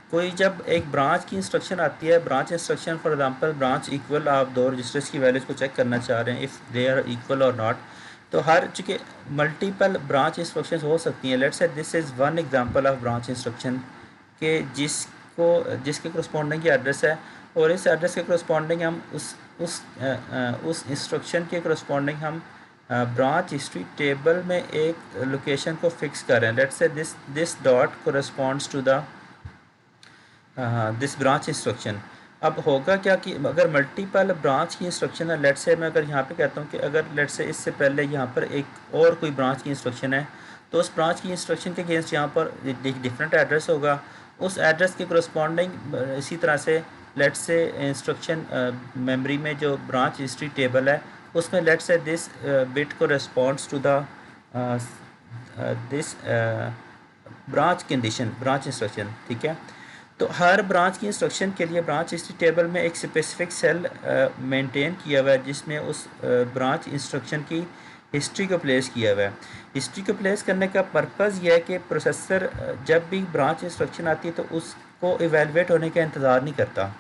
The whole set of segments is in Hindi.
कोई जब एक ब्रांच की इंस्ट्रक्शन आती है, branch instruction for example branch equal, आप दो रजिस्टर्स की वैल्यूज़ को चेक करना चाह रहे हैं इफ़ दे आर इक्वल और नॉट, तो हर चूँकि मल्टीपल ब्रांच इंस्ट्रक्शंस हो सकती हैं। Let's say this is one example of branch instruction के जिसके करस्पॉन्डिंग की एड्रेस है, और इस एड्रेस के करस्पॉन्डिंग हम उस इंस्ट्रक्शन के करस्पॉन्डिंग हम ब्रांच हिस्ट्री टेबल में एक लोकेशन को फिक्स कर रहे हैं। Let's say this dot corresponds to the this branch instruction. अब होगा क्या कि अगर मल्टीपल ब्रांच की इंस्ट्रक्शन है, लेट्स से मैं अगर यहाँ पे कहता हूँ कि अगर लेट्स से इससे पहले यहाँ पर एक और कोई ब्रांच की इंस्ट्रक्शन है, तो उस ब्रांच की इंस्ट्रक्शन के अगेंस्ट यहाँ पर डिफरेंट एड्रेस होगा। उस एड्रेस के करस्पॉन्डिंग इसी तरह से लेट्स से इंस्ट्रक्शन मेमोरी में जो ब्रांच हिस्ट्री टेबल है उसमें let's say this bit corresponds to the this branch condition, branch instruction, ठीक है। तो हर ब्रांच की इंस्ट्रक्शन के लिए ब्रांच हिस्ट्री टेबल में एक स्पेसिफिक सेल मेंटेन किया हुआ है जिसमें उस ब्रांच इंस्ट्रक्शन की हिस्ट्री को प्लेस किया हुआ है। हिस्ट्री को प्लेस करने का पर्पज़ यह है कि प्रोसेसर जब भी ब्रांच इंस्ट्रक्शन आती है तो उसको इवेलुएट होने का इंतज़ार नहीं करता।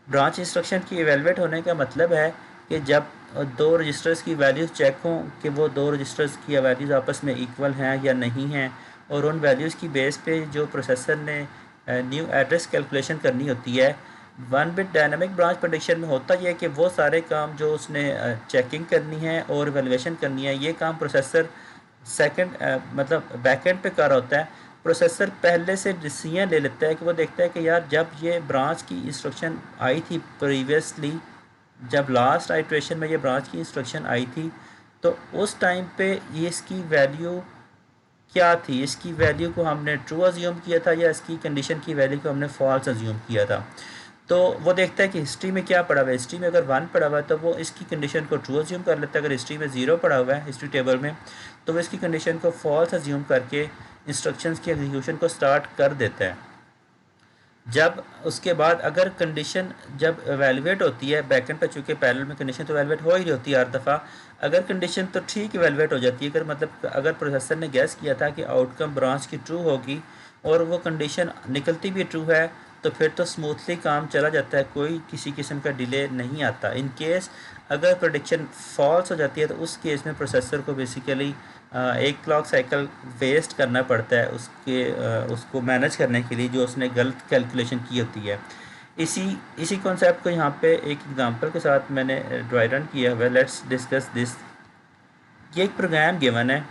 ब्रांच इंस्ट्रक्शन की इवेलुएट होने का मतलब है कि जब दो रजिस्टर्स की वैल्यूज़ चेक हों कि वो दो रजिस्टर्स की वैल्यूज़ आपस में इक्वल हैं या नहीं हैं, और उन वैल्यूज़ की बेस पे जो प्रोसेसर ने न्यू एड्रेस कैलकुलेशन करनी होती है। One bit dynamic branch prediction में होता यह है कि वो सारे काम जो उसने चेकिंग करनी है और वैल्यूएशन करनी है, ये काम प्रोसेसर सेकंड मतलब बैकएंड पे कर होता है। प्रोसेसर पहले से डिसीजन ले लेता है कि वो देखता है कि यार जब ये ब्रांच की इंस्ट्रक्शन आई थी प्रीवियसली, जब लास्ट आइट्रेशन में ये ब्रांच की इंस्ट्रक्शन आई थी, तो उस टाइम पे ये इसकी वैल्यू क्या थी, इसकी वैल्यू को हमने ट्रू अज्यूम किया था या इसकी कंडीशन की वैल्यू को हमने फॉल्स अज्यूम किया था। तो वो देखता है कि हिस्ट्री में क्या पड़ा हुआ है। हिस्ट्री में अगर 1 पड़ा हुआ है तो वो इसकी कंडीशन को ट्रू अज्यूम कर लेता है। अगर हिस्ट्री में 0 पड़ा हुआ है हिस्ट्री टेबल में, तो वो इसकी कंडीशन को फॉल्स अज्यूम करके इंस्ट्रक्शंस की एग्जीक्यूशन को स्टार्ट कर देता है। जब उसके बाद अगर कंडीशन जब एवेलुएट होती है बैकएंड पे, चूँकि पैरेलल में कंडीशन तो एवेलुएट हो ही रही होती है हर दफ़ा, अगर कंडीशन तो ठीक एवेलुएट हो जाती है, अगर मतलब अगर प्रोसेसर ने गैस किया था कि आउटकम ब्रांच की ट्रू होगी और वो कंडीशन निकलती भी ट्रू है, तो फिर तो स्मूथली काम चला जाता है, कोई किसी किस्म का डिले नहीं आता। इन केस अगर प्रेडिक्शन फॉल्स हो जाती है तो उस केस में प्रोसेसर को बेसिकली एक क्लॉक साइकिल वेस्ट करना पड़ता है उसको मैनेज करने के लिए जो उसने गलत कैलकुलेशन की होती है। इसी इसी कॉन्सेप्ट को यहाँ पे एक एग्जांपल के साथ मैंने ड्राई रन किया हुआ है। Let's discuss this. ये एक प्रोग्राम गिवन है